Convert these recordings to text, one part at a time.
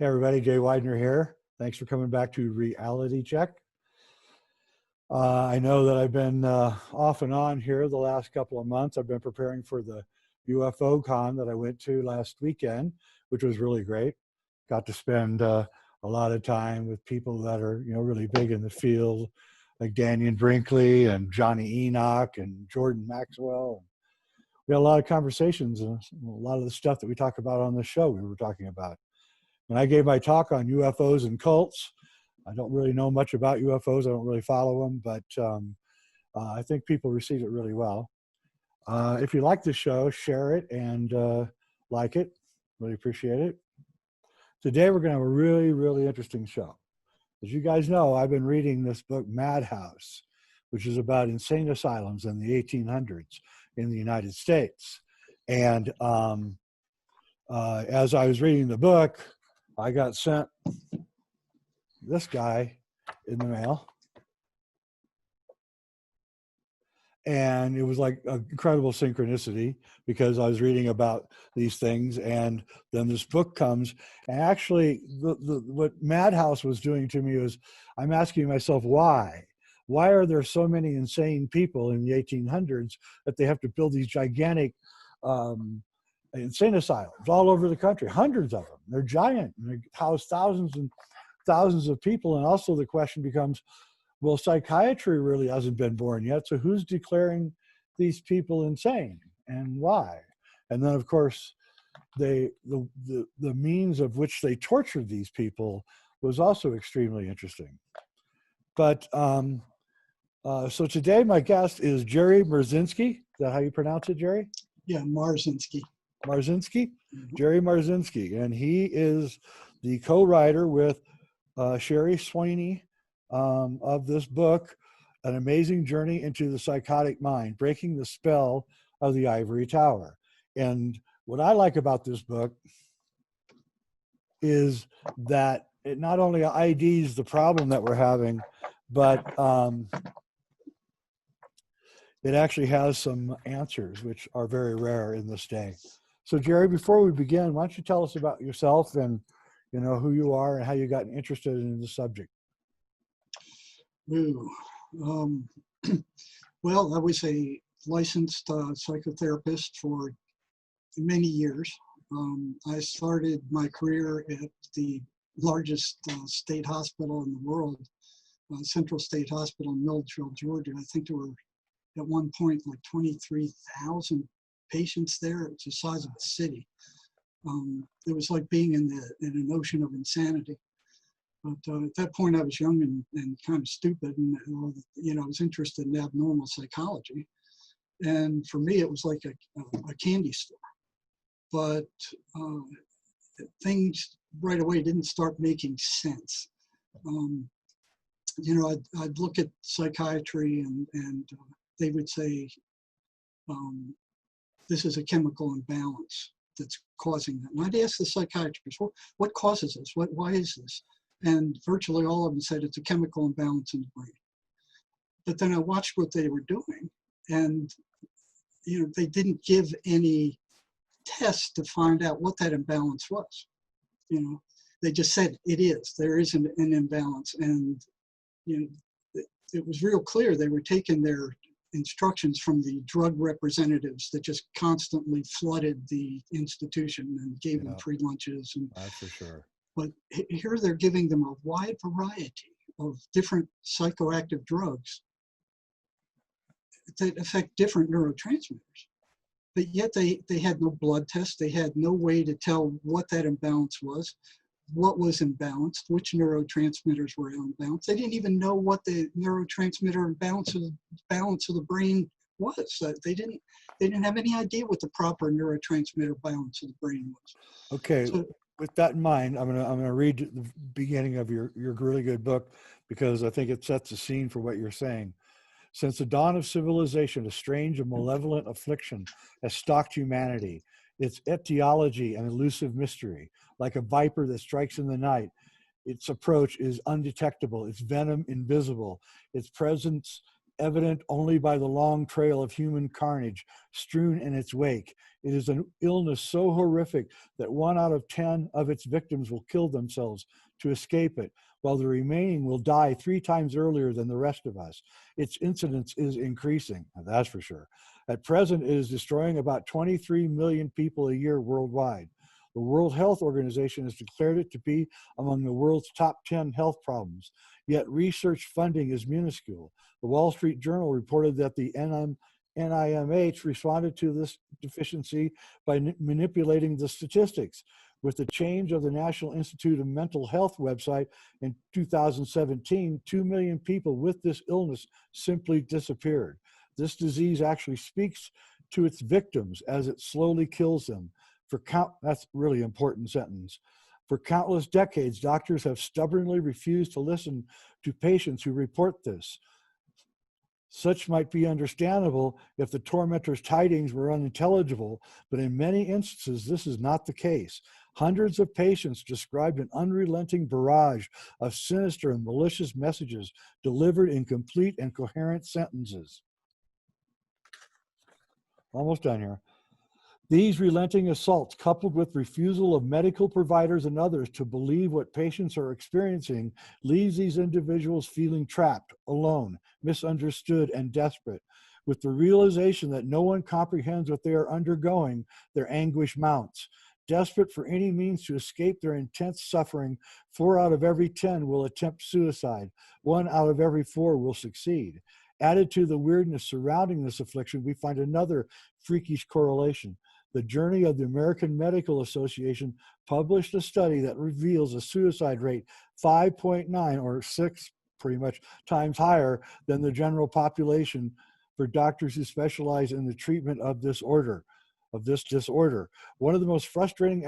Hey everybody, Jay Weidner here. Thanks for coming back to Reality Check. I know that I've been off and on here the last couple of months. I've been preparing for the UFO con that I went to last weekend, which was really great. Got to spend a lot of time with people that are, really big in the field, like Daniel Brinkley and Johnny Enoch and Jordan Maxwell. We had a lot of conversations, and a lot of the stuff that we talk about on the show we were talking about. When I gave my talk on UFOs and cults, I don't really know much about UFOs. I don't really follow them, but I think people received it really well. If you like the show, share it and like it. Really appreciate it. Today, we're going to have a really, really interesting show. As you guys know, I've been reading this book, Madhouse, which is about insane asylums in the 1800s in the United States. And as I was reading the book, I got sent this guy in the mail. And it was like an incredible synchronicity because I was reading about these things, and then this book comes. And actually, what Madhouse was doing to me was I'm asking myself, why? Why are there so many insane people in the 1800s that they have to build these gigantic insane asylums all over the country, hundreds of them? They're giant, and they house thousands and thousands of people. And also the question becomes, well, psychiatry really hasn't been born yet, so who's declaring these people insane and why? And then, of course, the means of which they tortured these people was also extremely interesting. But so today my guest is Jerry Marzinsky. Is that how you pronounce it, Jerry? Yeah, Marzinsky. Marzinsky? Jerry Marzinsky. And he is the co-writer with Sherry Swiney of this book, An Amazing Journey into the Psychotic Mind, Breaking the Spell of the Ivory Tower. And what I like about this book is that it not only IDs the problem that we're having, but it actually has some answers, which are very rare in this day. So Jerry, before we begin, why don't you tell us about yourself and who you are and how you got interested in the subject? Well, I was a licensed psychotherapist for many years. I started my career at the largest state hospital in the world, Central State Hospital in Milledgeville, Georgia. I think there were at one point like 23,000 patients there. It's the size of a city. It was like being in an ocean of insanity. But at that point, I was young and kind of stupid, and I was interested in abnormal psychology. And for me, it was like a candy store. But things right away didn't start making sense. I'd look at psychiatry, and they would say, this is a chemical imbalance that's causing that. And I'd ask the psychiatrist, what causes this? Why is this? And virtually all of them said it's a chemical imbalance in the brain. But then I watched what they were doing, and they didn't give any tests to find out what that imbalance was. They just said there is an imbalance, and it was real clear they were taking their instructions from the drug representatives that just constantly flooded the institution and gave them free lunches. And that's for sure. But here they're giving them a wide variety of different psychoactive drugs that affect different neurotransmitters. But yet they had no blood tests. They had no way to tell what that imbalance was, what was imbalanced, which neurotransmitters were imbalanced. They didn't even know what the neurotransmitter balance of the brain was. They didn't have any idea what the proper neurotransmitter balance of the brain was. Okay. So, with that in mind, I'm gonna read the beginning of your really good book, because I think it sets the scene for what you're saying. Since the dawn of civilization, a strange and malevolent affliction has stalked humanity. Its etiology an elusive mystery, like a viper that strikes in the night. Its approach is undetectable, its venom invisible, its presence evident only by the long trail of human carnage strewn in its wake. It is an illness so horrific that 1 out of 10 of its victims will kill themselves to escape it, while the remaining will die 3 times earlier than the rest of us. Its incidence is increasing, that's for sure. At present, it is destroying about 23 million people a year worldwide. The World Health Organization has declared it to be among the world's top 10 health problems, yet research funding is minuscule. The Wall Street Journal reported that the NIMH responded to this deficiency by manipulating the statistics. With the change of the National Institute of Mental Health website in 2017, 2 million people with this illness simply disappeared. This disease actually speaks to its victims as it slowly kills them. That's a really important sentence. For countless decades, doctors have stubbornly refused to listen to patients who report this. Such might be understandable if the tormentor's tidings were unintelligible, but in many instances, this is not the case. Hundreds of patients described an unrelenting barrage of sinister and malicious messages delivered in complete and coherent sentences. Almost done here. These relenting assaults, coupled with refusal of medical providers and others to believe what patients are experiencing, leaves these individuals feeling trapped, alone, misunderstood, and desperate. With the realization that no one comprehends what they are undergoing, their anguish mounts. Desperate for any means to escape their intense suffering, 4 out of every 10 will attempt suicide. 1 out of every 4 will succeed. Added to the weirdness surrounding this affliction, we find another freakish correlation. The Journey of the American Medical Association published a study that reveals a suicide rate 5.9 or 6 pretty much times higher than the general population for doctors who specialize in the treatment of this disorder. One of the most frustrating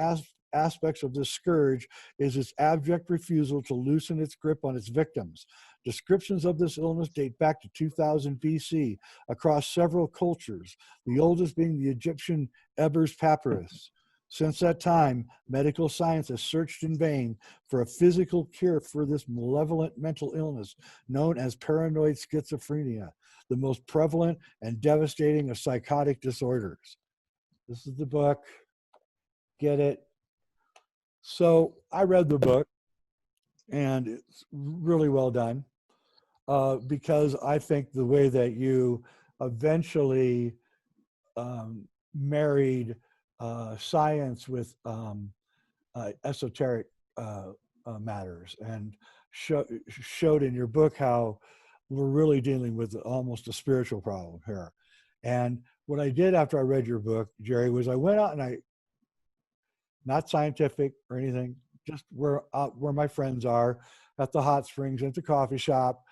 aspects of this scourge is its abject refusal to loosen its grip on its victims. Descriptions of this illness date back to 2000 BC across several cultures, the oldest being the Egyptian Ebers Papyrus. Since that time, medical science has searched in vain for a physical cure for this malevolent mental illness known as paranoid schizophrenia, the most prevalent and devastating of psychotic disorders. This is the book. Get it? So I read the book, and it's really well done because I think the way that you eventually married science with esoteric matters and showed in your book how we're really dealing with almost a spiritual problem here. And what I did after I read your book, Jerry, was I went out and not scientific or anything, just where my friends are, at the hot springs, at the coffee shop,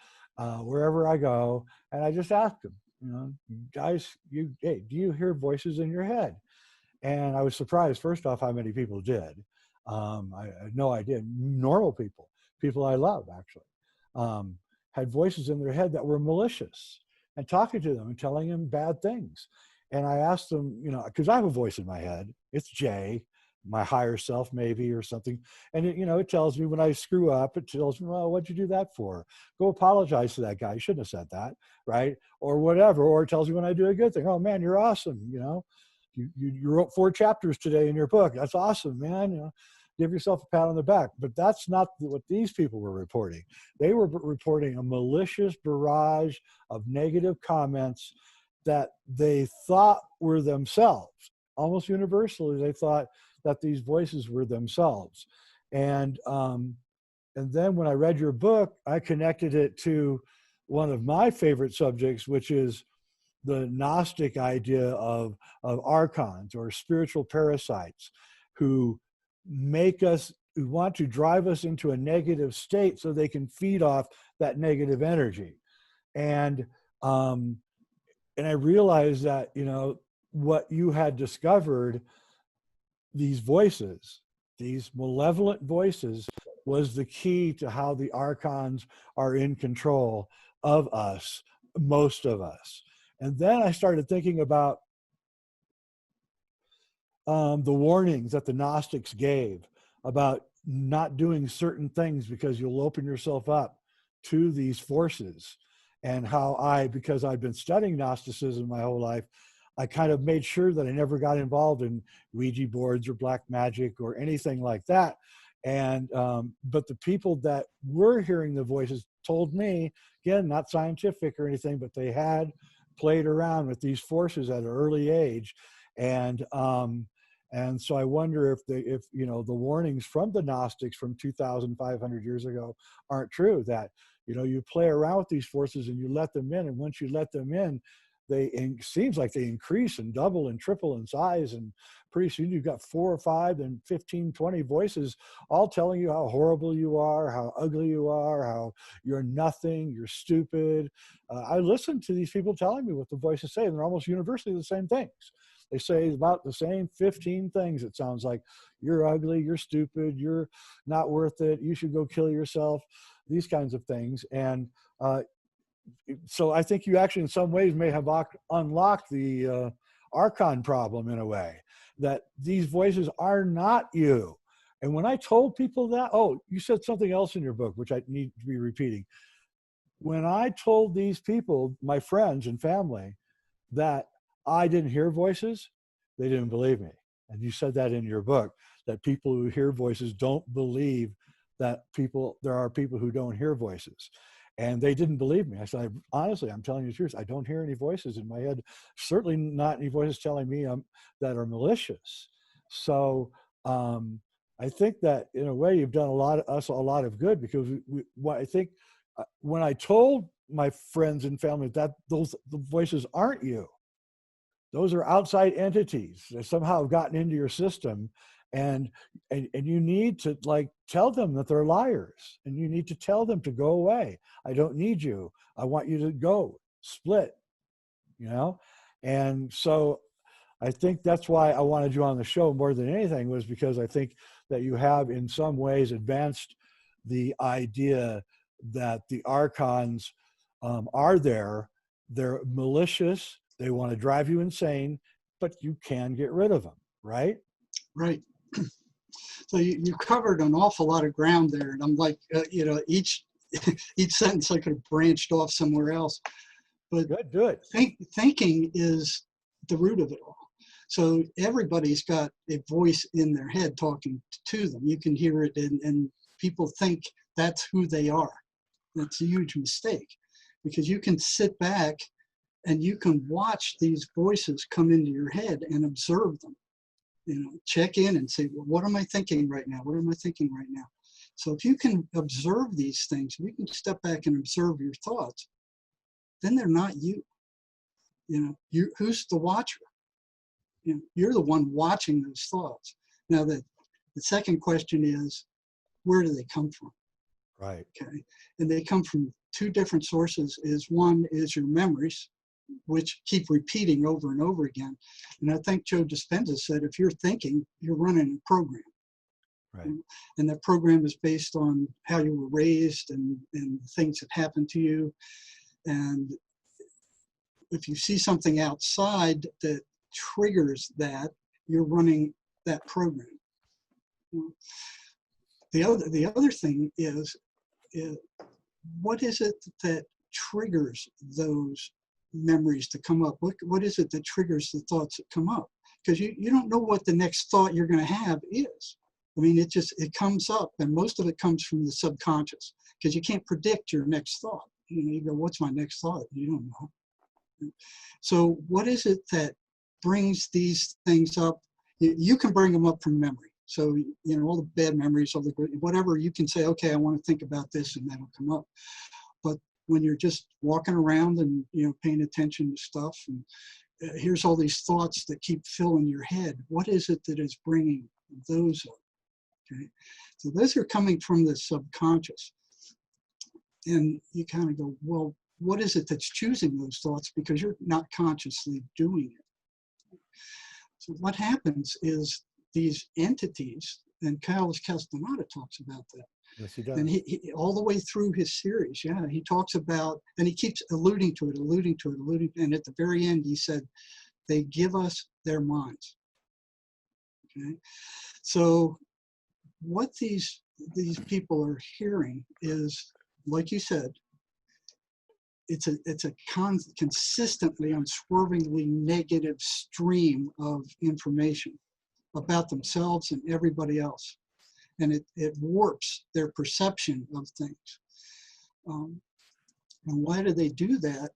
wherever I go, and I just asked them, guys, hey, do you hear voices in your head? And I was surprised, first off, how many people did. I had no idea. Normal people I love, actually, had voices in their head that were malicious, and talking to them and telling them bad things. And I asked them, because I have a voice in my head. It's Jay, my higher self maybe, or something. And it tells me when I screw up, it tells me, well, what'd you do that for? Go apologize to that guy. You shouldn't have said that, right? Or whatever. Or it tells me when I do a good thing. Oh man, you're awesome. You wrote 4 chapters today in your book. That's awesome, man. Give yourself a pat on the back. But that's not what these people were reporting. They were reporting a malicious barrage of negative comments that they thought were themselves. Almost universally, they thought that these voices were themselves. And then when I read your book, I connected it to one of my favorite subjects, which is the Gnostic idea of Archons, or spiritual parasites, who want to drive us into a negative state so they can feed off that negative energy. And I realized that, what you had discovered, these voices, these malevolent voices, was the key to how the Archons are in control of us, most of us. And then I started thinking about the warnings that the Gnostics gave about not doing certain things because you'll open yourself up to these forces. and how because I'd been studying Gnosticism my whole life, I kind of made sure that I never got involved in Ouija boards or black magic or anything like that. And but the people that were hearing the voices told me, again, not scientific or anything, but they had played around with these forces at an early age. And so I wonder if you know, the warnings from the Gnostics from 2,500 years ago aren't true, that, you know, you play around with these forces and you let them in, and once you let them in, it seems like they increase and double and triple in size, and pretty soon you've got 4 or 5 and 15, 20 voices all telling you how horrible you are, how ugly you are, how you're nothing, you're stupid. I listen to these people telling me what the voices say, and they're almost universally the same things. They say about the same 15 things. It sounds like: you're ugly, you're stupid, you're not worth it, you should go kill yourself, these kinds of things. And so I think you actually in some ways may have unlocked the Archon problem in a way, that these voices are not you. And when I told people that, oh, you said something else in your book, which I need to be repeating. When I told these people, my friends and family, that I didn't hear voices, they didn't believe me. And you said that in your book, that people who hear voices don't believe that there are people who don't hear voices. And they didn't believe me. I said, honestly, I'm telling you the truth. I don't hear any voices in my head, certainly not any voices telling me that are malicious. So I think that in a way you've done us a lot of good, because I think when I told my friends and family that the voices aren't you, those are outside entities that somehow have gotten into your system, and you need to tell them that they're liars, and you need to tell them to go away. I don't need you. I want you to go split, you know? And so I think that's why I wanted you on the show more than anything, was because I think that you have in some ways advanced the idea that the Archons are there. They're malicious. They want to drive you insane, but you can get rid of them, right? Right. So you covered an awful lot of ground there, and I'm like, you know, each sentence I could have branched off somewhere else. But good, do it. Thinking is the root of it all. So everybody's got a voice in their head talking to them. You can hear it, and people think that's who they are. That's a huge mistake, because you can sit back and you can watch these voices come into your head and observe them. You know, check in and say, well, what am I thinking right now? What am I thinking right now? So if you can observe these things, if you can step back and observe your thoughts, then they're not you. You know, who's the watcher? You know, you're the one watching those thoughts. Now, the second question is, where do they come from? Right. Okay. And they come from 2 different sources. One is your memories, which keep repeating over and over again. And I think Joe Dispenza said, if you're thinking, you're running a program. Right. And that program is based on how you were raised and things that happened to you. And if you see something outside that triggers that, you're running that program. The other thing is what is it that triggers those memories to come up? What is it that triggers the thoughts that come up? Because you don't know what the next thought you're going to have is. I mean, it comes up, and most of it comes from the subconscious, because you can't predict your next thought. You know, you go, what's my next thought? You don't know. So what is it that brings these things up? You can bring them up from memory. So, you know, all the bad memories, all the good, whatever, you can say, okay, I want to think about this, and that'll come up. But when you're just walking around and, you know, paying attention to stuff, and here's all these thoughts that keep filling your head, what is it that is bringing those up? Okay, so those are coming from the subconscious. And you kind of go, well, what is it that's choosing those thoughts? Because you're not consciously doing it. So what happens is these entities, and Carlos Castaneda talks about that. Yes, he does. And he all the way through his series, yeah, he talks about, and he keeps alluding to it, and at the very end he said, they give us their minds. Okay, so what these people are hearing is, like you said, it's a consistently, unswervingly negative stream of information about themselves and everybody else. And it warps their perception of things. And why do they do that?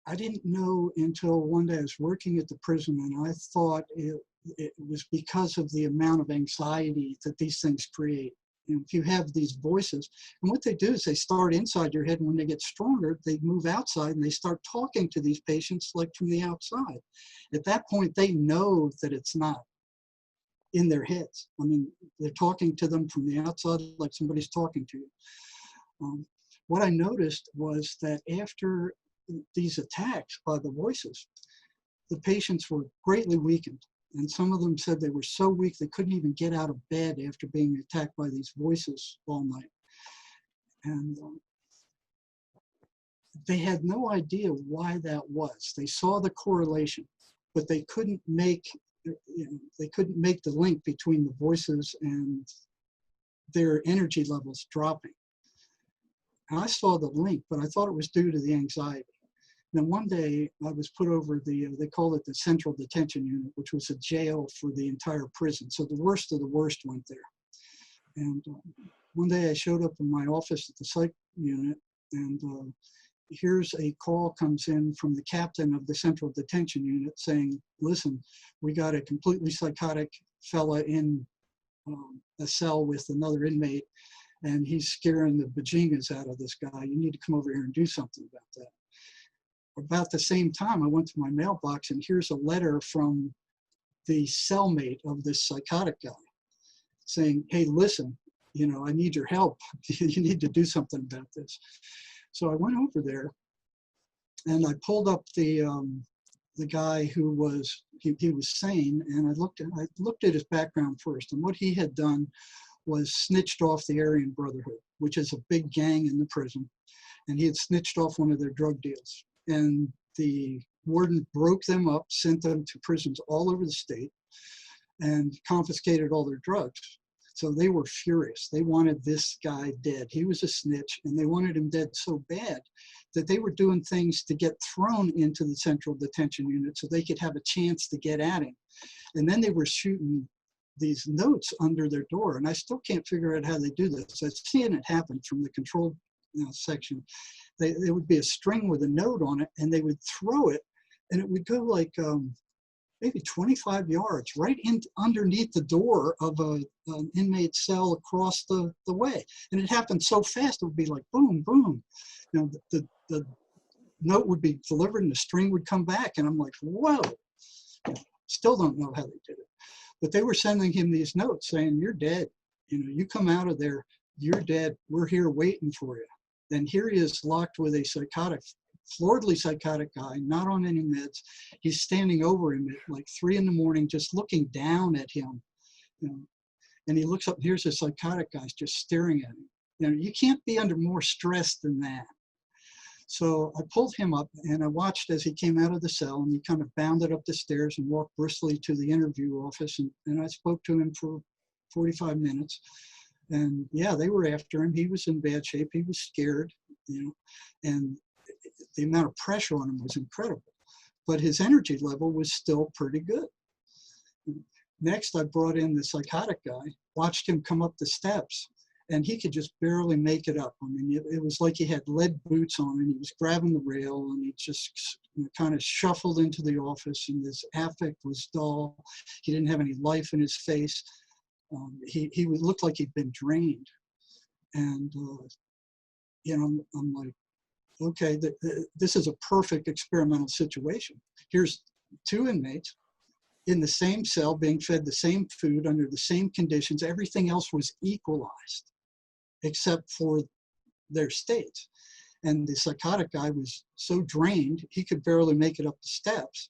I didn't know until one day I was working at the prison, and I thought it was because of the amount of anxiety that these things create. You know, if you have these voices, and what they do is they start inside your head, and when they get stronger, they move outside and they start talking to these patients like from the outside. At that point, they know that it's not in their heads. I mean, they're talking to them from the outside like somebody's talking to you. What I noticed was that after these attacks by the voices, the patients were greatly weakened. And some of them said they were so weak they couldn't even get out of bed after being attacked by these voices all night. And they had no idea why that was. They saw the correlation, but they couldn't make the link between the voices and their energy levels dropping. And I saw the link, but I thought it was due to the anxiety. Then one day I was put over they call it the Central Detention Unit, which was a jail for the entire prison. So the worst of the worst went there. And one day I showed up in my office at the psych unit, and here's a call comes in from the captain of the Central Detention Unit saying, listen, we got a completely psychotic fella in a cell with another inmate, and he's scaring the bejesus out of this guy. You need to come over here and do something about that. About the same time, I went to my mailbox, and here's a letter from the cellmate of this psychotic guy saying, hey, listen, you know, I need your help. You need to do something about this. So I went over there, and I pulled up the guy who was, he was sane, and I looked at his background first. And what he had done was snitched off the Aryan Brotherhood, which is a big gang in the prison. And he had snitched off one of their drug deals. And the warden broke them up, sent them to prisons all over the state, and confiscated all their drugs. So they were furious. They wanted this guy dead. He was a snitch, and they wanted him dead so bad that they were doing things to get thrown into the Central Detention Unit so they could have a chance to get at him. And then they were shooting these notes under their door, and I still can't figure out how they do this. I've seen it happen from the control section. There would be a string with a note on it, and they would throw it, and it would go like maybe 25 yards right in underneath the door of an inmate cell across the way. And it happened so fast, it would be like boom, boom. You know, the note would be delivered and the string would come back, and I'm like, whoa. Still don't know how they did it. But they were sending him these notes saying, you're dead. You know, you come out of there, you're dead. We're here waiting for you. Then here he is locked with a psychotic, floridly psychotic guy, not on any meds. He's standing over him at like 3 in the morning, just looking down at him. You know, and he looks up, and here's a psychotic guy just staring at him. You know, you can't be under more stress than that. So I pulled him up, and I watched as he came out of the cell, and he kind of bounded up the stairs and walked briskly to the interview office. And I spoke to him for 45 minutes. And yeah, they were after him. He was in bad shape. He was scared, you know, and the amount of pressure on him was incredible. But his energy level was still pretty good. Next, I brought in the psychotic guy, watched him come up the steps, and he could just barely make it up. I mean, it was like he had lead boots on, and he was grabbing the rail, and he just kind of shuffled into the office, and his affect was dull. He didn't have any life in his face. He would look like he'd been drained. And, you know, I'm like, okay, this is a perfect experimental situation. Here's 2 inmates in the same cell being fed the same food under the same conditions. Everything else was equalized except for their states. And the psychotic guy was so drained, he could barely make it up the steps.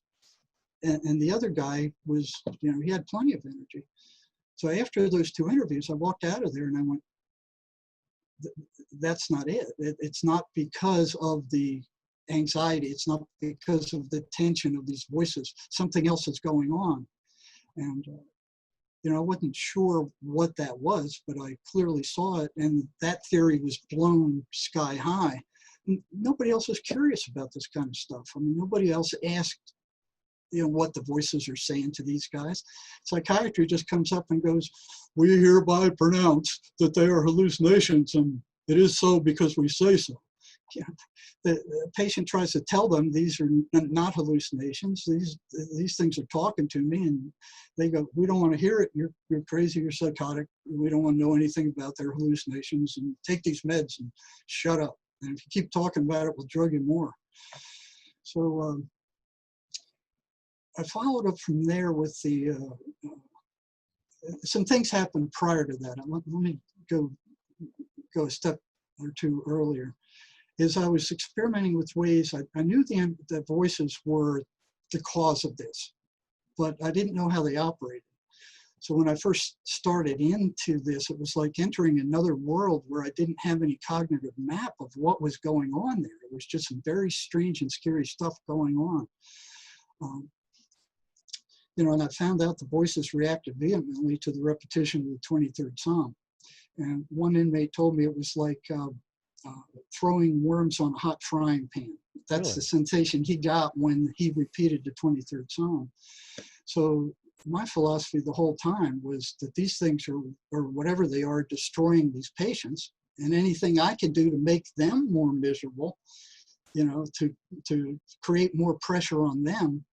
And the other guy was, you know, he had plenty of energy. So after those 2 interviews, I walked out of there and I went, that's not it. It's not because of the anxiety. It's not because of the tension of these voices. Something else is going on. And, you know, I wasn't sure what that was, but I clearly saw it. And that theory was blown sky high nobody else is curious about this kind of stuff. I mean, nobody else asked, what the voices are saying to these guys. Psychiatry just comes up and goes, we hereby pronounce that they are hallucinations, and it is so because we say so. The patient tries to tell them these are not hallucinations. These things are talking to me, and they go, we don't want to hear it. You're crazy. You're psychotic. We don't want to know anything about their hallucinations, and take these meds and shut up. And if you keep talking about it, we'll drug you more. So I followed up from there with the, some things happened prior to that. Let me go a step or two earlier. Is I was experimenting with ways, I knew the voices were the cause of this, but I didn't know how they operated. So when I first started into this, it was like entering another world where I didn't have any cognitive map of what was going on there. It was just some very strange and scary stuff going on. And I found out the voices reacted vehemently to the repetition of the 23rd Psalm. And one inmate told me it was like throwing worms on a hot frying pan. That's Really? the sensation he got when he repeated the 23rd Psalm. So my philosophy the whole time was that these things are, or whatever they are, destroying these patients, and anything I can do to make them more miserable, to create more pressure on them,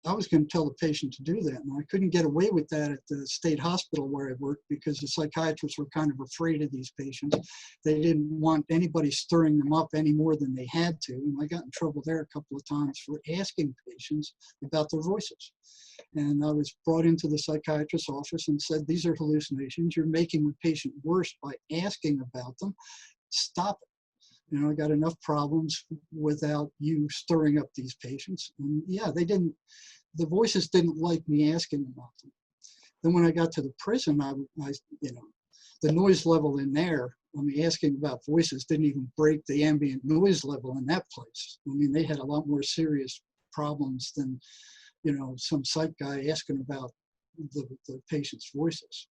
I was going to tell the patient to do that. And I couldn't get away with that at the state hospital where I worked, because the psychiatrists were kind of afraid of these patients. They didn't want anybody stirring them up any more than they had to. And I got in trouble there a couple of times for asking patients about their voices. And I was brought into the psychiatrist's office and said, these are hallucinations. You're making the patient worse by asking about them. Stop it. I got enough problems without you stirring up these patients. And yeah, the voices didn't like me asking about them. Then when I got to the prison, the noise level in there, asking about voices didn't even break the ambient noise level in that place. They had a lot more serious problems than, some psych guy asking about the patient's voices.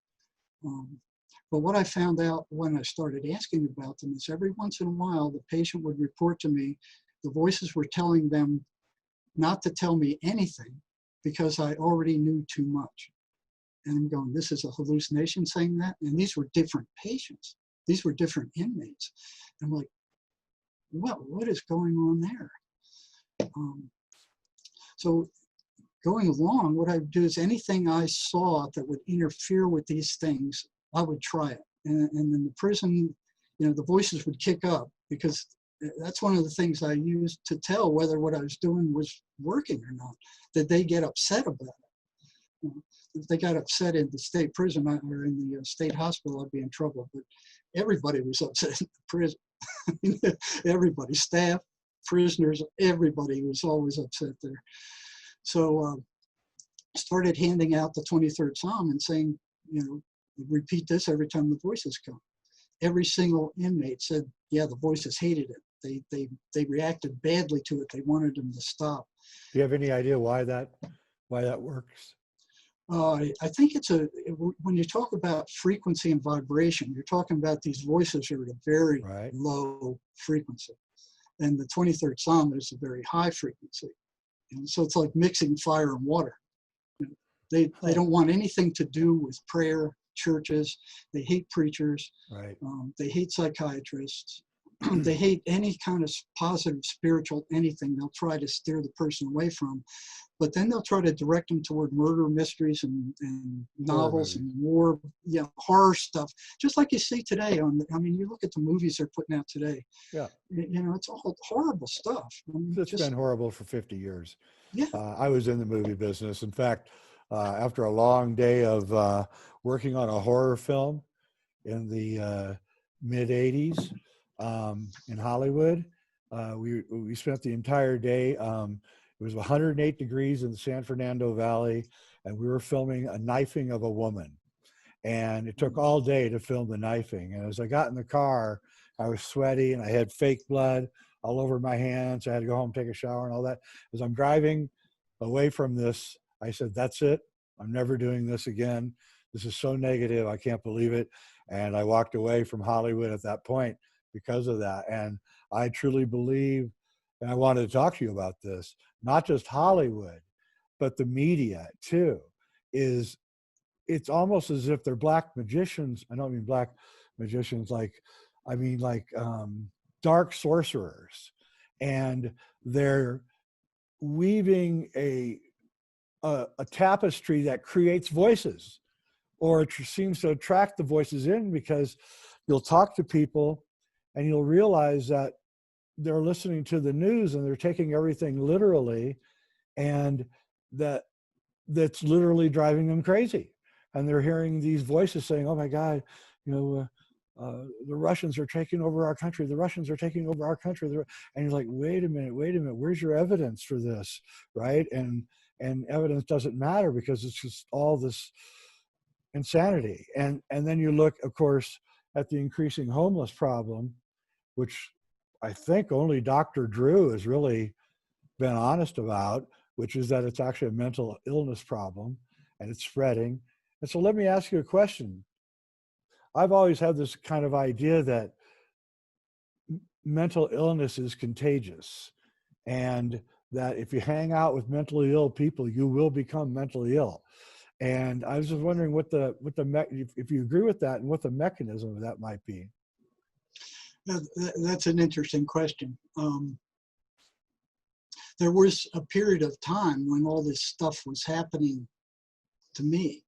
But what I found out when I started asking about them is every once in a while, the patient would report to me, the voices were telling them not to tell me anything because I already knew too much. And I'm going, this is a hallucination saying that? And these were different patients. These were different inmates. And I'm like, what is going on there? So going along, what I would do is anything I saw that would interfere with these things, I would try it. And in the prison, the voices would kick up, because that's one of the things I used to tell whether what I was doing was working or not, that they get upset about it. If they got upset in the state prison or in the state hospital, I'd be in trouble. But everybody was upset in the prison. Everybody, staff, prisoners, everybody was always upset there. So started handing out the 23rd Psalm and saying, repeat this every time the voices come. Every single inmate said, yeah, the voices hated it. They reacted badly to it. They wanted them to stop. Do you have any idea why that works? I think when you talk about frequency and vibration, you're talking about these voices are at a very low frequency. And the 23rd Psalm is a very high frequency. And so it's like mixing fire and water. They don't want anything to do with prayer, churches. They hate preachers. Right. They hate psychiatrists. They hate any kind of positive, spiritual anything they'll try to steer the person away from. But then they'll try to direct them toward murder mysteries and novels and war, horror stuff, just like you see today. You look at the movies they're putting out today. Yeah. It's all horrible stuff. It's been horrible for 50 years. Yeah. I was in the movie business. In fact, after a long day of working on a horror film in the mid 80s in Hollywood, we spent the entire day. It was 108 degrees in the San Fernando Valley, and we were filming a knifing of a woman. And it took all day to film the knifing. And as I got in the car, I was sweaty and I had fake blood all over my hands. I had to go home, take a shower and all that. As I'm driving away from this, I said, that's it. I'm never doing this again. This is so negative. I can't believe it. And I walked away from Hollywood at that point because of that. And I truly believe, and I wanted to talk to you about this, not just Hollywood, but the media too, it's almost as if they're black magicians. I don't mean black magicians, I mean dark sorcerers. And they're weaving a tapestry that creates voices, or it seems to attract the voices in, because you'll talk to people and you'll realize that they're listening to the news and they're taking everything literally, and that's literally driving them crazy. And they're hearing these voices saying, oh my God, the Russians are taking over our country. The Russians are taking over our country. And you're like, wait a minute, where's your evidence for this, right? And evidence doesn't matter, because it's just all this insanity. And then you look, of course, at the increasing homeless problem, which I think only Dr. Drew has really been honest about, which is that it's actually a mental illness problem and it's spreading. And so let me ask you a question. I've always had this kind of idea that mental illness is contagious, and that if you hang out with mentally ill people, you will become mentally ill. And I was just wondering if you agree with that, and what the mechanism of that might be. That's an interesting question. There was a period of time when all this stuff was happening to me,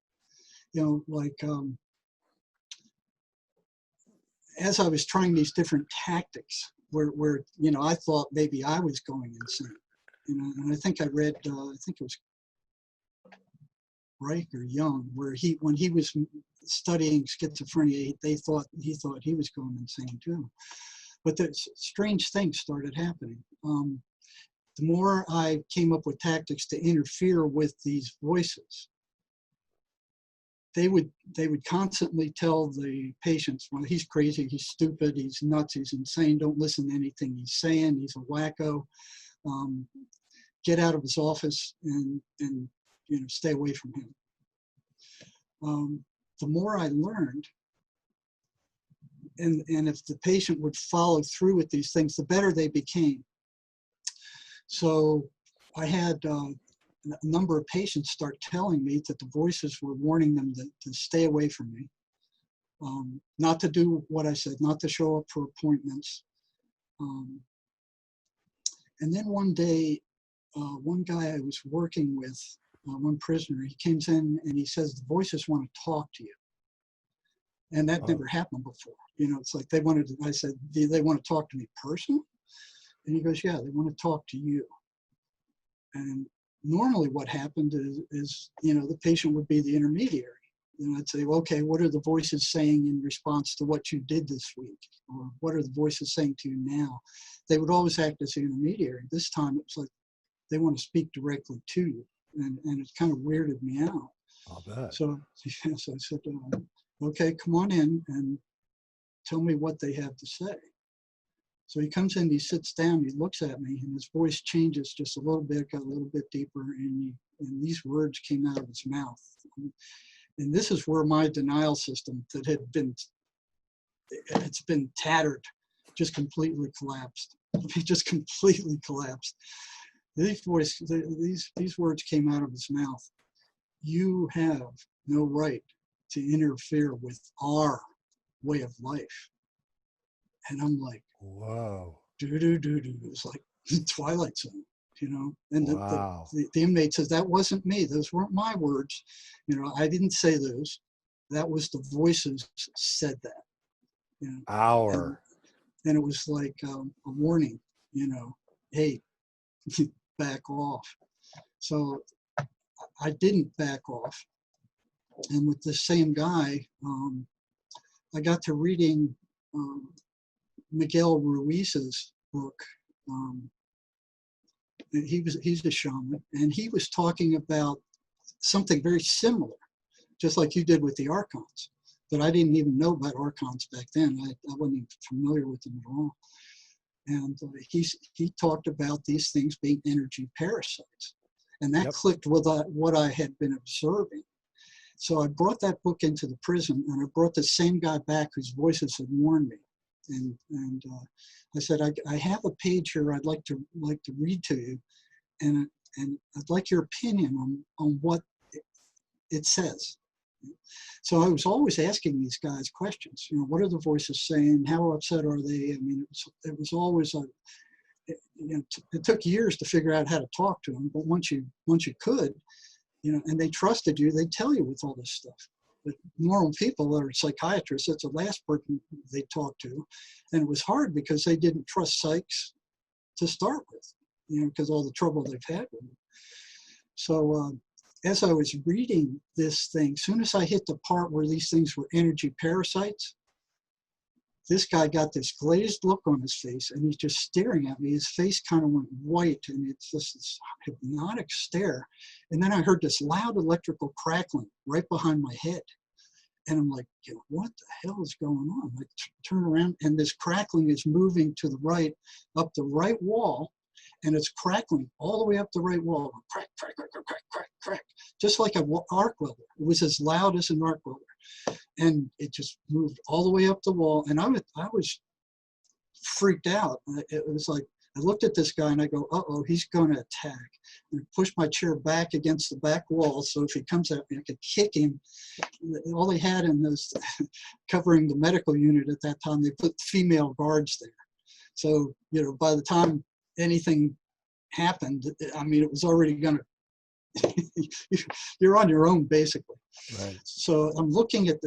as I was trying these different tactics where I thought maybe I was going insane, and I think I read, I think it was Reich or Jung, where when he was studying schizophrenia, he thought he was going insane too. But the strange things started happening. The more I came up with tactics to interfere with these voices, they would constantly tell the patients, well, he's crazy, he's stupid, he's nuts, he's insane, don't listen to anything he's saying, he's a wacko, get out of his office and stay away from him. The more I learned, and if the patient would follow through with these things, the better they became. So I had a number of patients start telling me that the voices were warning them to stay away from me, not to do what I said, not to show up for appointments. And then one day, one guy I was working with, one prisoner, he comes in and he says, the voices want to talk to you. And that never happened before. It's like I said, do they want to talk to me personally? And he goes, yeah, they want to talk to you. And normally what happened is the patient would be the intermediary. I'd say, okay, what are the voices saying in response to what you did this week? Or what are the voices saying to you now? They would always act as the intermediary. This time it's like they want to speak directly to you. And it kind of weirded me out. I'll bet. So I said, okay, come on in and tell me what they have to say. So he comes in, he sits down, he looks at me, and his voice changes just a little bit, got a little bit deeper, and these words came out of his mouth. And this is where my denial system that it's been tattered, just completely collapsed. It just completely collapsed. These words came out of his mouth. You have no right to interfere with our way of life. And I'm like, whoa. It's like the Twilight Zone, And wow. the inmate says, that wasn't me. Those weren't my words. I didn't say those. That was the voices said that. And it was like a warning, hey, back off. So I didn't back off. And with the same guy, I got to reading Miguel Ruiz's book. He's a shaman, and he was talking about something very similar, just like you did with the Archons. But I didn't even know about Archons back then. I wasn't even familiar with them at all. And he talked about these things being energy parasites. And that clicked with what I had been observing. So I brought that book into the prison, and I brought the same guy back whose voices had warned me. And I said, I have a page here I'd like to read to you, and I'd like your opinion on what it says. So I was always asking these guys questions. You know, what are the voices saying? How upset are they? I mean, it was always it took years to figure out how to talk to them, but once you could, you know, and they trusted you, they'd tell you with all this stuff. But normal people that are psychiatrists, that's the last person they talk to. And it was hard because they didn't trust psychs to start with, you know, because all the trouble they've had with them. So as I was reading this thing, as soon as I hit the part where these things were energy parasites, this guy got this glazed look on his face, and he's just staring at me. His face kind of went white, and it's just this hypnotic stare. And then I heard this loud electrical crackling right behind my head. And I'm like, what the hell is going on? I turn around, and this crackling is moving to the right, up the right wall, and it's crackling all the way up the right wall. Crack, crack, crack, crack, crack, crack, crack. Just like an arc welder. It was as loud as an arc welder. And it just moved all the way up the wall. And I was freaked out. It was like, I looked at this guy and I go, uh-oh, he's going to attack. And I pushed my chair back against the back wall, so if he comes at me, I could kick him. All they had in those, covering the medical unit at that time, they put female guards there. So, you know, by the time anything happened, I mean, it was already going to, you're on your own, basically. Right. So I'm looking at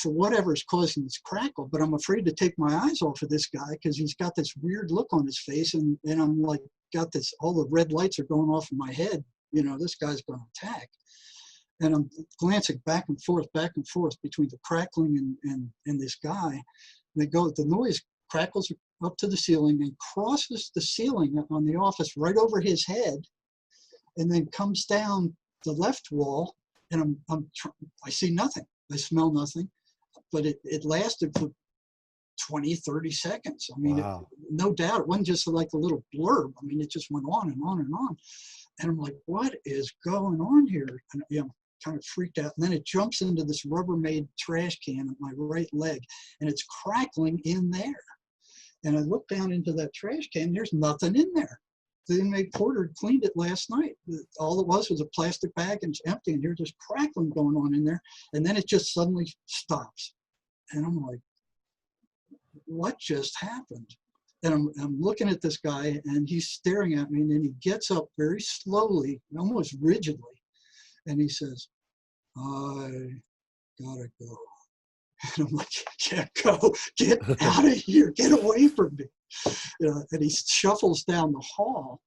for whatever's causing this crackle, but I'm afraid to take my eyes off of this guy because he's got this weird look on his face, and I'm like, got this, all the red lights are going off in my head. You know, this guy's going to attack. And I'm glancing back and forth between the crackling and this guy. And the noise crackles up to the ceiling and crosses the ceiling on the office right over his head, and then comes down the left wall, and I see nothing. I smell nothing, but it lasted for 20, 30 seconds. I mean, wow. No doubt it wasn't just like a little blurb. I mean, it just went on and on and on. And I'm like, what is going on here? And I'm kind of freaked out. And then it jumps into this Rubbermaid trash can at my right leg, and it's crackling in there. And I look down into that trash can, there's nothing in there. The inmate porter cleaned it last night. All it was a plastic bag, and it's empty, and there's just crackling going on in there. And then it just suddenly stops. And I'm like, what just happened? And I'm looking at this guy, and he's staring at me, and then he gets up very slowly, almost rigidly, and he says, I gotta go. And I'm like, yeah, go, get out of here, get away from me. And he shuffles down the hall,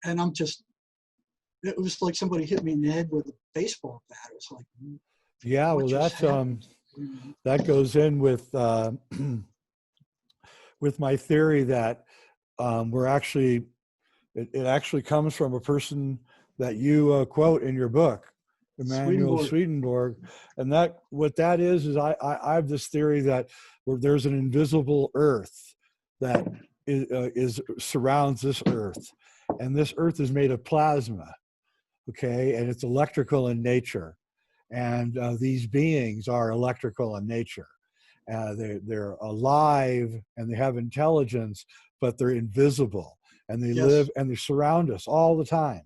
and it was like somebody hit me in the head with a baseball bat. It was like, yeah, well, that's that goes in with with my theory that we're actually, it actually comes from a person that you quote in your book, Emanuel Swedenborg. And that, what that is I have this theory that there's an invisible earth that surrounds this earth, and this earth is made of plasma, okay, and it's electrical in nature, and these beings are electrical in nature. They're alive and they have intelligence, but they're invisible, and they live and they surround us all the time.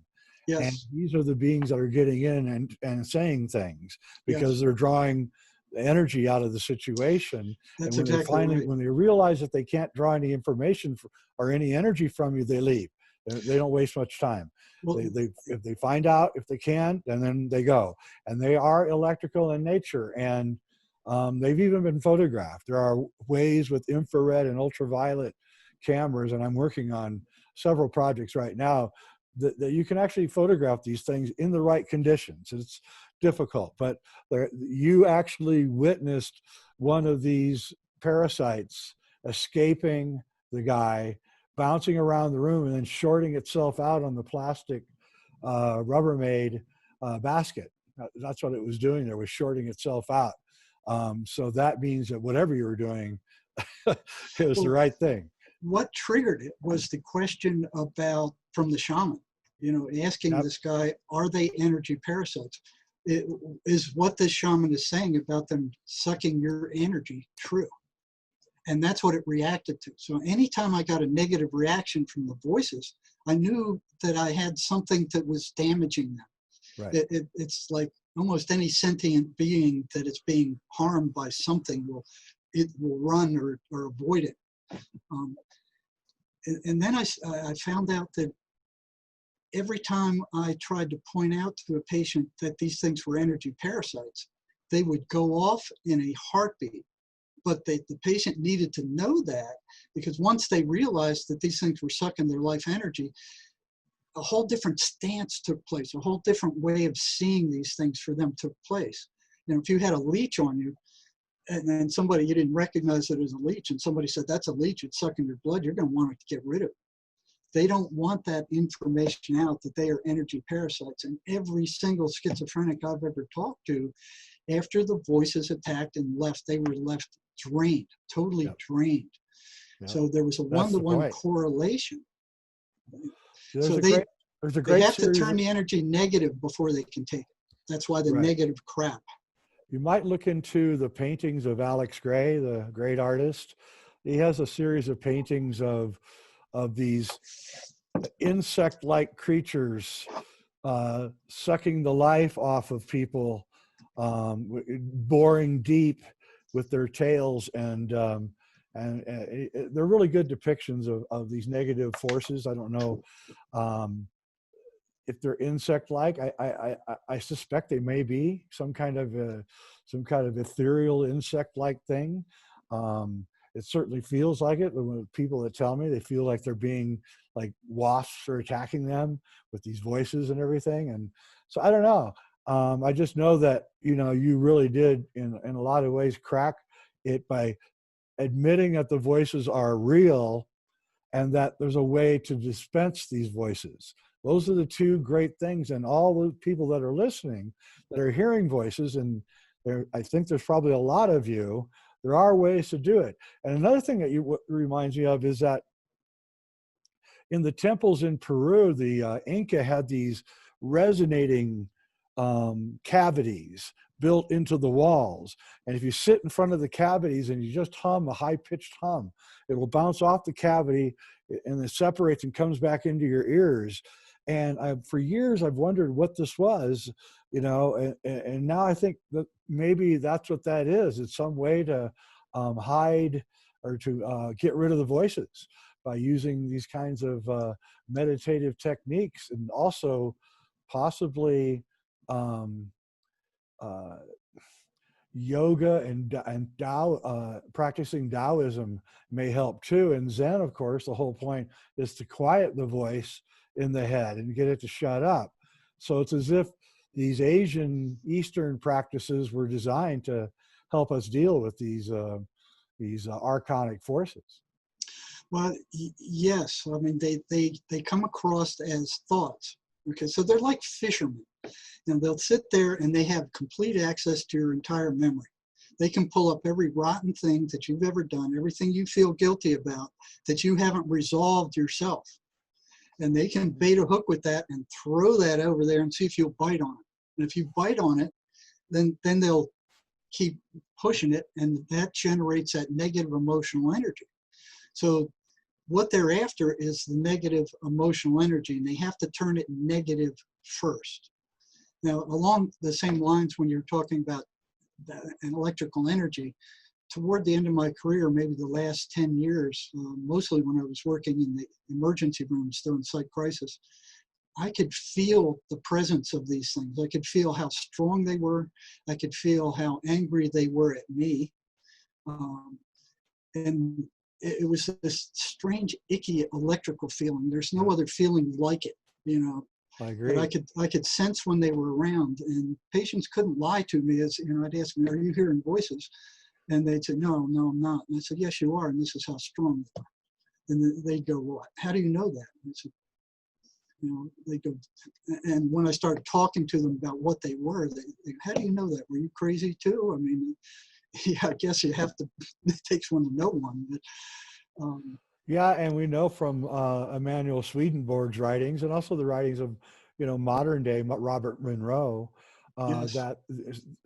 Yes. And these are the beings that are getting in and saying things because they're drawing energy out of the situation. That's and when exactly right. When they realize that they can't draw any information or any energy from you, they leave. They don't waste much time. Well, if they find out if they can, and then they go. And they are electrical in nature, and they've even been photographed. There are ways with infrared and ultraviolet cameras, and I'm working on several projects right now that you can actually photograph these things in the right conditions. It's difficult, but you actually witnessed one of these parasites escaping the guy, bouncing around the room, and then shorting itself out on the plastic Rubbermaid basket. That's what it was doing there, was shorting itself out. So that means that whatever you were doing, it was the right thing. What triggered it was the question from the shaman, asking this guy, are they energy parasites? Is what this shaman is saying about them sucking your energy true? And that's what it reacted to. So anytime I got a negative reaction from the voices, I knew that I had something that was damaging them. Right. It's like almost any sentient being that is being harmed by something will run or avoid it. And then I found out that every time I tried to point out to a patient that these things were energy parasites, they would go off in a heartbeat. But the patient needed to know that, because once they realized that these things were sucking their life energy, a whole different stance took place, a whole different way of seeing these things for them took place. You know, if you had a leech on you, and then somebody, you didn't recognize it as a leech, and somebody said, that's a leech, it's sucking your blood, you're going to want to get rid of it. They don't want that information out that they are energy parasites. And every single schizophrenic I've ever talked to, after the voices attacked and left, they were left drained, totally drained. So there was a one-to-one correlation. So they have to turn the energy negative before they can take it. That's why the negative crap. You might look into the paintings of Alex Gray, the great artist. He has a series of paintings of these insect-like creatures sucking the life off of people, boring deep with their tails, and they're really good depictions of these negative forces. I don't know if they're insect-like. I suspect they may be some kind of ethereal insect-like thing. It certainly feels like it. When people that tell me, they feel like they're being, like wasps are attacking them with these voices and everything. And so I don't know. I just know that, you know, you really did in a lot of ways crack it by admitting that the voices are real and that there's a way to dispense these voices. Those are the two great things. And all the people that are listening, that are hearing voices, and I think there's probably a lot of you, there are ways to do it. And another thing that reminds me of is that in the temples in Peru, the Inca had these resonating cavities built into the walls. And if you sit in front of the cavities and you just hum a high-pitched hum, it will bounce off the cavity and it separates and comes back into your ears. And for years, I've wondered what this was, you know, and now I think that maybe that's what that is. It's some way to hide or to get rid of the voices by using these kinds of meditative techniques, and also possibly yoga and Tao, practicing Taoism may help too. And Zen, of course, the whole point is to quiet the voice in the head and get it to shut up. So it's as if these Eastern practices were designed to help us deal with these archonic forces. Well, yes. I mean, they come across as thoughts. Okay, so they're like fishermen. You know, they'll sit there and they have complete access to your entire memory. They can pull up every rotten thing that you've ever done, everything you feel guilty about that you haven't resolved yourself. And they can bait a hook with that and throw that over there and see if you'll bite on it. And if you bite on it, then they'll keep pushing it, and that generates that negative emotional energy. So what they're after is the negative emotional energy, and they have to turn it negative first. Now, along the same lines, when you're talking about an electrical energy, toward the end of my career, maybe the last 10 years, mostly when I was working in the emergency rooms during psych crisis, I could feel the presence of these things. I could feel how strong they were. I could feel how angry they were at me. And it was this strange, icky electrical feeling. There's no other feeling like it, you know. I agree. But I could sense when they were around, and patients couldn't lie to me. As you know, I'd ask them, "Are you hearing voices?" And they'd say, "No, I'm not." And I said, "Yes, you are, and this is how strong they are." And they'd go, "Well, how do you know that?" And I said, you know, they go, and when I started talking to them about what they were, they how do you know that? Were you crazy too? I mean, yeah, I guess you have to. It takes one to know one. But, yeah, and we know from Emanuel Swedenborg's writings, and also the writings of, you know, modern day Robert Monroe, yes. that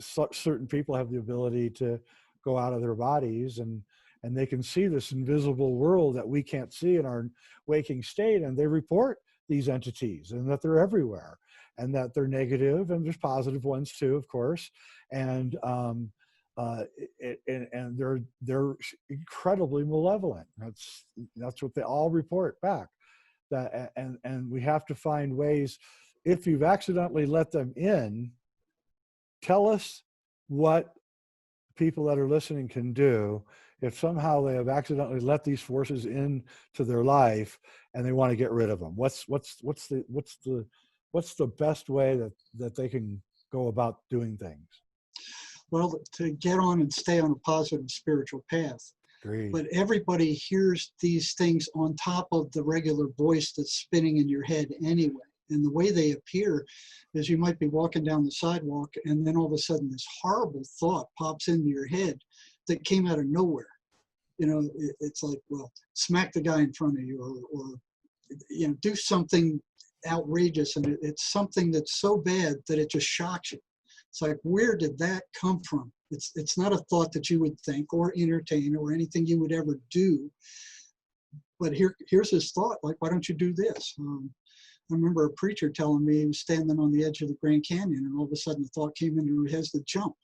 certain people have the ability to go out of their bodies, and and they can see this invisible world that we can't see in our waking state, and they report these entities and that they're everywhere and that they're negative, and there's positive ones too, of course. And and they're incredibly malevolent. That's what they all report back. That and we have to find ways. If you've accidentally let them in, tell us what people that are listening can do if somehow they have accidentally let these forces into their life and they want to get rid of them. What's the best way that they can go about doing things? Well, to get on and stay on a positive spiritual path. Agreed. But everybody hears these things on top of the regular voice that's spinning in your head anyway. And the way they appear is you might be walking down the sidewalk, and then all of a sudden this horrible thought pops into your head that came out of nowhere. You know, it's like, well, smack the guy in front of you, or you know, do something outrageous, and it's something that's so bad that it just shocks you. It's like, where did that come from? It's not a thought that you would think or entertain or anything you would ever do. But here's his thought, like, why don't you do this? I remember a preacher telling me he was standing on the edge of the Grand Canyon, and all of a sudden the thought came into his head to jump.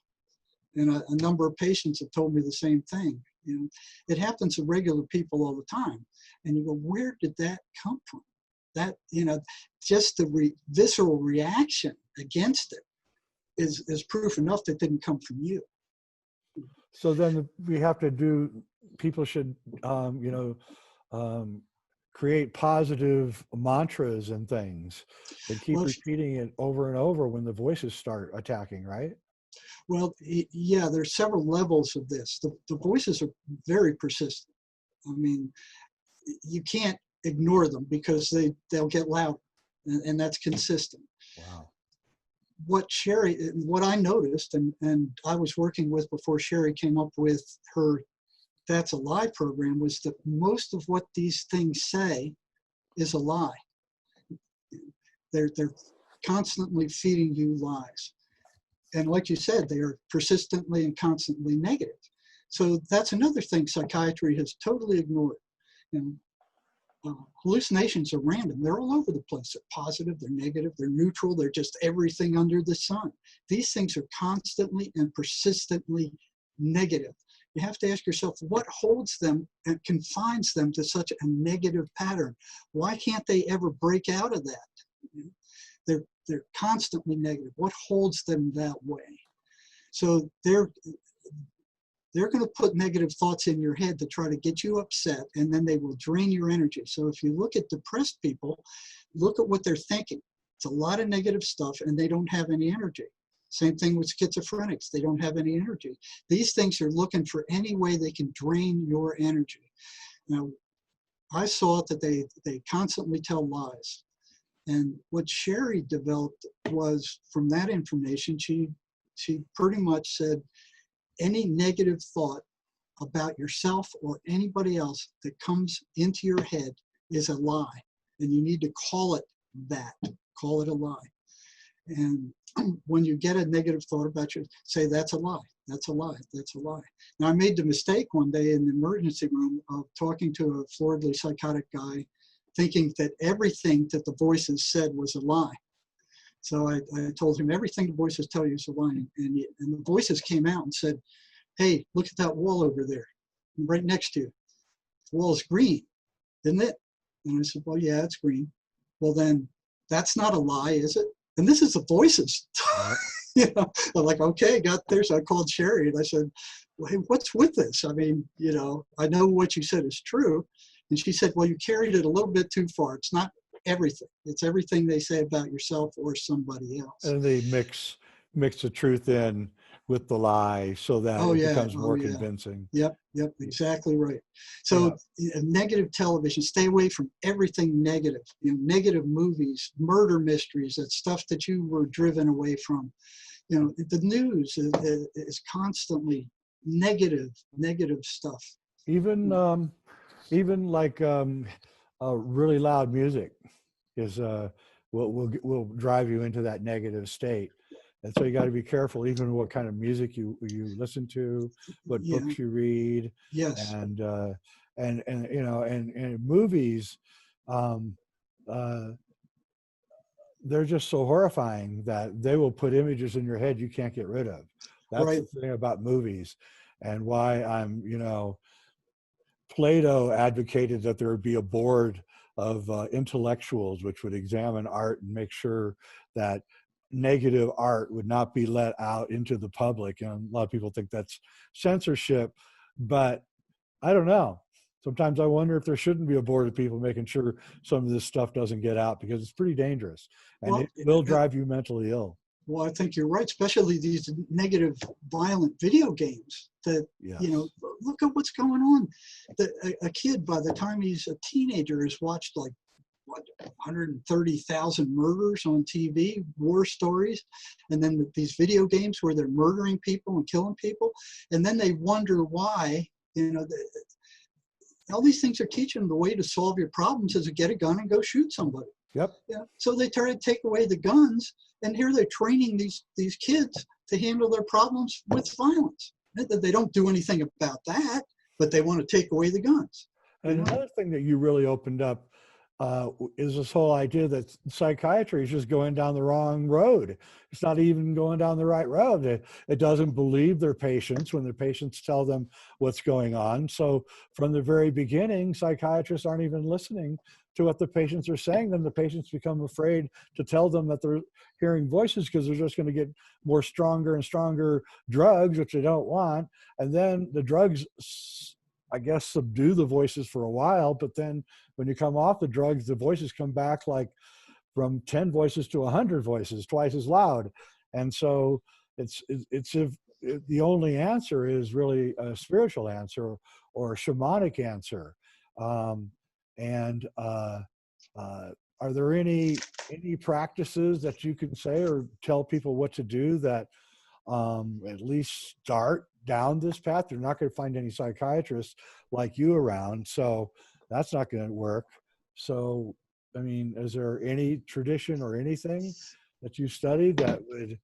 And a number of patients have told me the same thing. You know, it happens to regular people all the time. And you go, where did that come from? That, you know, just the visceral reaction against it is proof enough that it didn't come from you. So then we have to do, people should, create positive mantras and things and keep repeating it over and over when the voices start attacking, right? Well, yeah, there's several levels of this. The voices are very persistent. I mean, you can't ignore them because they'll get louder, and that's consistent. Wow. What I noticed, and I was working with before Sherry came up with her That's a Lie program, was that most of what these things say is a lie. They're constantly feeding you lies. And like you said, they are persistently and constantly negative. So that's another thing psychiatry has totally ignored. And hallucinations are random. They're all over the place. They're positive, they're negative, they're neutral, they're just everything under the sun. These things are constantly and persistently negative. You have to ask yourself, what holds them and confines them to such a negative pattern? Why can't they ever break out of that? They're constantly negative. What holds them that way? So they're going to put negative thoughts in your head to try to get you upset, and then they will drain your energy. So if you look at depressed people, look at what they're thinking. It's a lot of negative stuff, and they don't have any energy. Same thing with schizophrenics. They don't have any energy. These things are looking for any way they can drain your energy. Now, I saw that they constantly tell lies. And what Sherry developed was, from that information, she pretty much said, any negative thought about yourself or anybody else that comes into your head is a lie. And you need to call it that. Call it a lie. And when you get a negative thought about you, say, that's a lie, that's a lie, that's a lie. Now, I made the mistake one day in the emergency room of talking to a floridly psychotic guy, thinking that everything that the voices said was a lie. So I told him, everything the voices tell you is a lie. And the voices came out and said, hey, look at that wall over there, right next to you. The wall's green, isn't it? And I said, well, yeah, it's green. Well, then that's not a lie, is it? And this is the voices. You know, I'm like, okay, got there. So I called Sherry and I said, well, hey, what's with this? I mean, you know, I know what you said is true. And she said, well, you carried it a little bit too far. It's not everything. It's everything they say about yourself or somebody else. And they mix the truth in with the lie so that it becomes more convincing. Yep, exactly right. So negative television, stay away from everything negative. You know, negative movies, murder mysteries, that stuff that you were driven away from. You know, the news is constantly negative stuff. Even like really loud music is will drive you into that negative state. And so you got to be careful, even what kind of music you listen to, what Yeah. books you read, Yes. and you know, and movies, um, uh, they're just so horrifying that they will put images in your head you can't get rid of. That's Right. the thing about movies, and why I'm, you know, Plato advocated that there would be a board of intellectuals which would examine art and make sure that negative art would not be let out into the public. And a lot of people think that's censorship, but I don't know. Sometimes I wonder if there shouldn't be a board of people making sure some of this stuff doesn't get out, because it's pretty dangerous and Well, it will drive you mentally ill. well, I think you're right, especially these negative, violent video games that, Yes. you know, look at what's going on. A kid, by the time he's a teenager, has watched like, what, 130,000 murders on TV, war stories, and then these video games where they're murdering people and killing people. And then they wonder why, you know, all these things are teaching them the way to solve your problems is to get a gun and go shoot somebody. Yep. Yeah. So they try to take away the guns, and here they're training these kids to handle their problems with violence. They don't do anything about that, but they want to take away the guns. And another thing that you really opened up is this whole idea that psychiatry is just going down the wrong road. It's not even going down the right road. It doesn't believe their patients when their patients tell them what's going on. So from the very beginning, psychiatrists aren't even listening to what the patients are saying. Then the patients become afraid to tell them that they're hearing voices, because they're just going to get more stronger and stronger drugs, which they don't want. And then the drugs, I guess, subdue the voices for a while, but then when you come off the drugs, the voices come back like from 10 voices to 100 voices, twice as loud. And so it's if the only answer is really a spiritual answer or a shamanic answer. Are there any practices that you can say or tell people what to do that at least start down this path? They're not going to find any psychiatrists like you around, so that's not going to work. So, I mean, is there any tradition or anything that you studied that would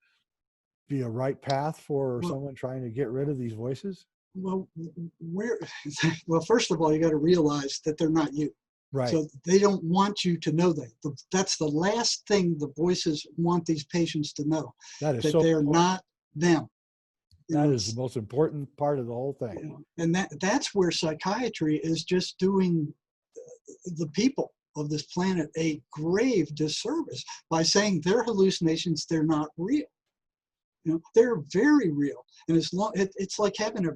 be a right path for someone trying to get rid of these voices? Well, well, first of all, you got to realize that they're not you. Right. So they don't want you to know that. That's the last thing the voices want these patients to know, that so they're not them. That is the most important part of the whole thing. You know, and that's where psychiatry is just doing the people of this planet a grave disservice by saying their hallucinations, they're not real. You know, they're very real. And it's like having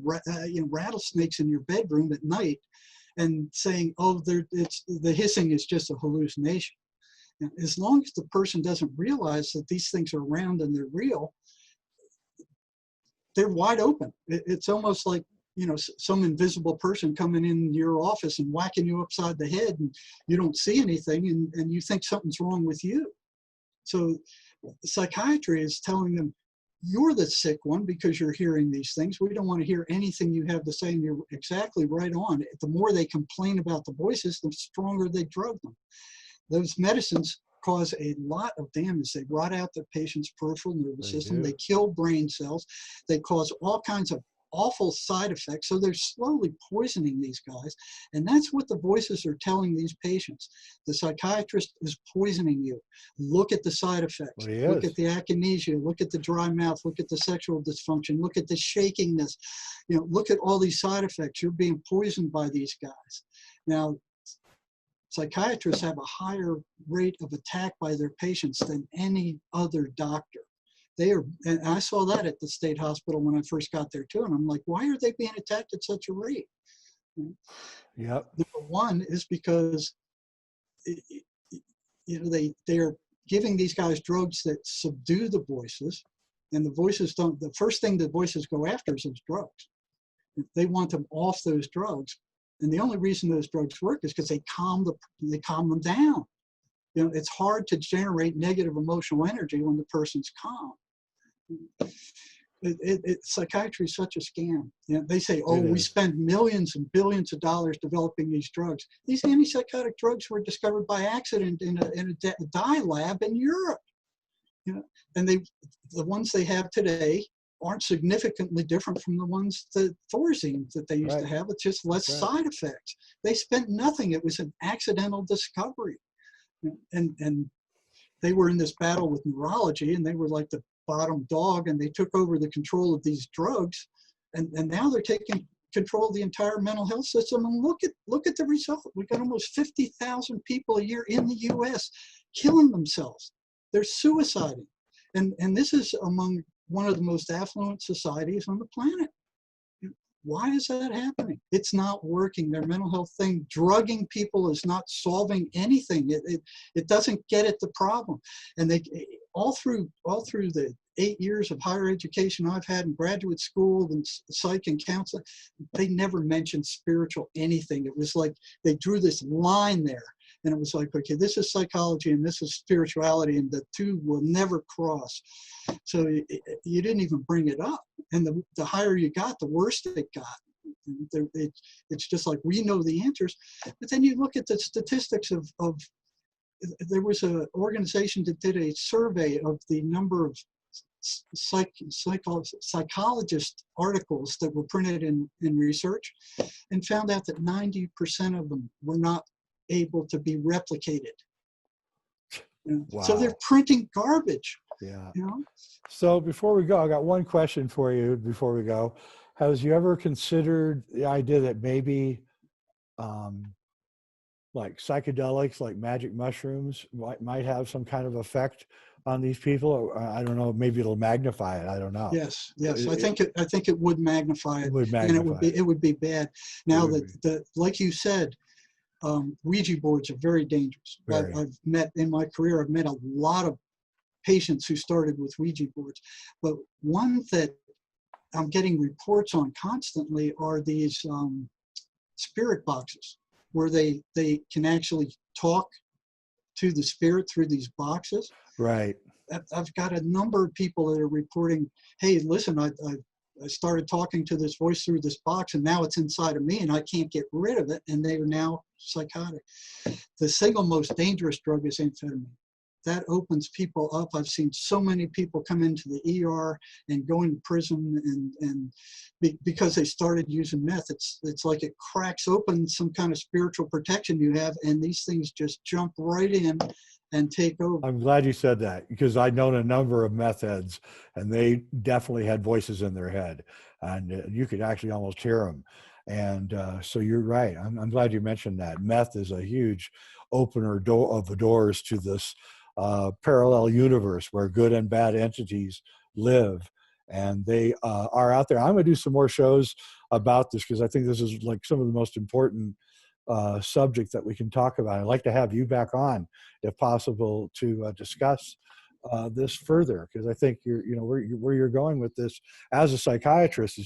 rattlesnakes in your bedroom at night and saying, oh, the hissing is just a hallucination. And as long as the person doesn't realize that these things are around and they're real, they're wide open. It's almost like, you know, some invisible person coming in your office and whacking you upside the head, and you don't see anything, and you think something's wrong with you. So psychiatry is telling them, you're the sick one because you're hearing these things. We don't want to hear anything you have to say, and you're exactly right on. The more they complain about the voices, the stronger they drug them. Those medicines cause a lot of damage. They rot out the patient's peripheral nervous system. They kill brain cells. They cause all kinds of awful side effects. So they're slowly poisoning these guys. And that's what the voices are telling these patients. The psychiatrist is poisoning you. Look at the side effects. Look at the akinesia. Look at the dry mouth. Look at the sexual dysfunction. Look at the shakiness. You know, look at all these side effects. You're being poisoned by these guys. Now, psychiatrists have a higher rate of attack by their patients than any other doctor. And I saw that at the state hospital when I first got there too. And I'm like, why are they being attacked at such a rate? Yep. Number one is because, you know, they're giving these guys drugs that subdue the voices, and the voices don't. The first thing the voices go after is drugs. They want them off those drugs, and the only reason those drugs work is because they calm them down. You know, it's hard to generate negative emotional energy when the person's calm. Psychiatry is such a scam. You know, they say, oh, we spend millions and billions of dollars developing these drugs. These antipsychotic drugs were discovered by accident in a dye lab in Europe. You know, and the ones they have today aren't significantly different from the ones, the Thorazine that they used to have. It's just less side effects. They spent nothing. It was an accidental discovery. And they were in this battle with neurology, and they were like the bottom dog, and they took over the control of these drugs. And now they're taking control of the entire mental health system. And look at the result. We've got almost 50,000 people a year in the US killing themselves. They're suiciding. And this is among one of the most affluent societies on the planet. Why is that happening? It's not working. Their mental health thing, drugging people is not solving anything. It doesn't get at the problem. And they all through the 8 years of higher education I've had in graduate school and psych and counseling, they never mentioned spiritual anything. It was like they drew this line there. And it was like, okay, this is psychology and this is spirituality, and the two will never cross. So you didn't even bring it up. And the higher you got, the worse it got. It's just like, we know the answers. But then you look at the statistics of there was an organization that did a survey of the number of psychologist articles that were printed in research, and found out that 90% of them were not able to be replicated. Wow. So they're printing garbage. Yeah. You know? So before we go, I got one question for you before we go. Has you ever considered the idea that maybe like psychedelics, like magic mushrooms, might have some kind of effect on these people? Or, I don't know, maybe it'll magnify it. I don't know. Yes. I think it would magnify it. And it would be bad. Now that like you said, Ouija boards are very dangerous. I've met in my career, I've met a lot of patients who started with Ouija boards, but one that I'm getting reports on constantly are these spirit boxes, where they can actually talk to the spirit through these boxes. Right. I've got a number of people that are reporting, hey, listen, I started talking to this voice through this box, and now it's inside of me and I can't get rid of it, and they are now psychotic. The single most dangerous drug is amphetamine. That opens people up. I've seen so many people come into the ER and go into prison, and because they started using meth, it's like it cracks open some kind of spiritual protection you have, and these things just jump right in and take over. I'm glad you said that, because I've known a number of meth heads, and they definitely had voices in their head, and you could actually almost hear them. And so you're right. I'm glad you mentioned that. Meth is a huge opener of the doors to this parallel universe where good and bad entities live, and they are out there. I'm going to do some more shows about this, because I think this is like some of the most important subject that we can talk about. I'd like to have you back on, if possible, to discuss this further, because I think where you're going with this as a psychiatrist,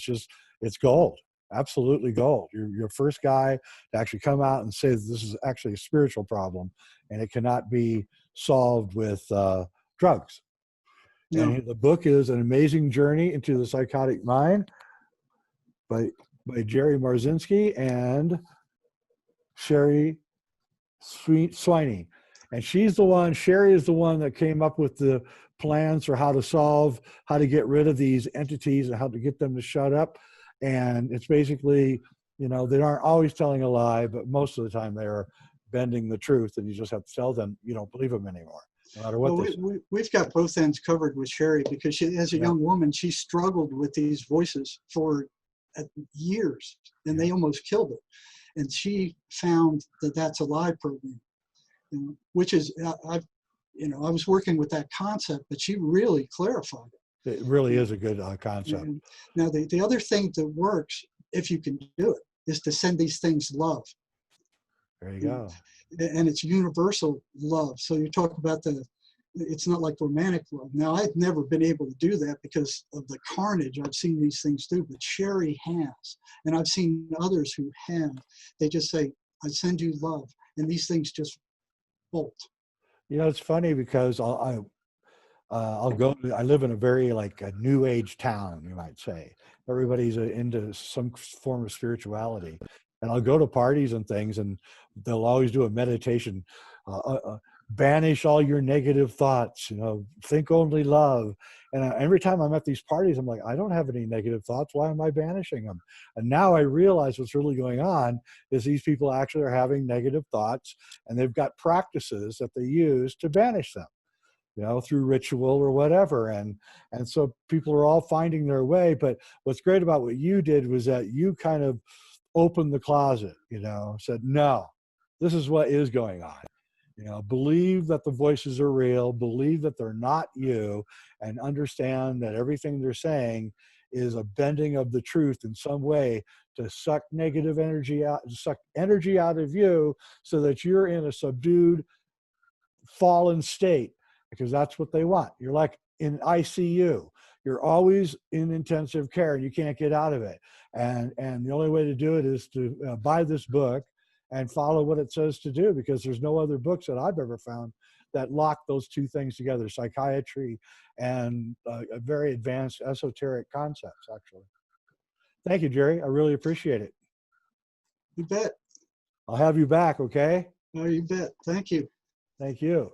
it's gold. Absolutely gold. You're first guy to actually come out and say that this is actually a spiritual problem, and it cannot be solved with drugs. No. And the book is An Amazing Journey into the Psychotic Mind by Jerry Marzinsky and Sherry Swiney. And Sherry is the one that came up with the plans for how to get rid of these entities and how to get them to shut up. And it's basically, they aren't always telling a lie, but most of the time they're bending the truth, and you just have to tell them you don't believe them anymore, no matter what they say. We've got both ends covered with Sherry, because she, as a young woman, she struggled with these voices for years, and they almost killed her. And she found that that's a lie program, which is, I was working with that concept, but she really clarified it. It really is a good concept. Now, the other thing that works, if you can do it, is to send these things love. There you go. And it's universal love. So you talk about it's not like romantic love. Now, I've never been able to do that because of the carnage I've seen these things do, but Sherry has. And I've seen others who have. They just say, I send you love. And these things just bolt. It's funny, because I'll go. I live in a very a new age town, you might say. Everybody's into some form of spirituality, and I'll go to parties and things, and they'll always do a meditation. banish all your negative thoughts, think only love. And every time I'm at these parties, I'm like, I don't have any negative thoughts. Why am I banishing them? And now I realize what's really going on is these people actually are having negative thoughts, and they've got practices that they use to banish them, through ritual or whatever. And so people are all finding their way. But what's great about what you did was that you kind of opened the closet, said, no, this is what is going on. Believe that the voices are real, believe that they're not you, and understand that everything they're saying is a bending of the truth in some way to suck negative energy out, suck energy out of you so that you're in a subdued, fallen state, because that's what they want. You're like in ICU. You're always in intensive care and you can't get out of it. And the only way to do it is to buy this book and follow what it says to do, because there's no other books that I've ever found that lock those two things together, psychiatry and a very advanced esoteric concepts, actually. Thank you, Jerry. I really appreciate it. You bet. I'll have you back, okay? Oh, you bet. Thank you. Thank you.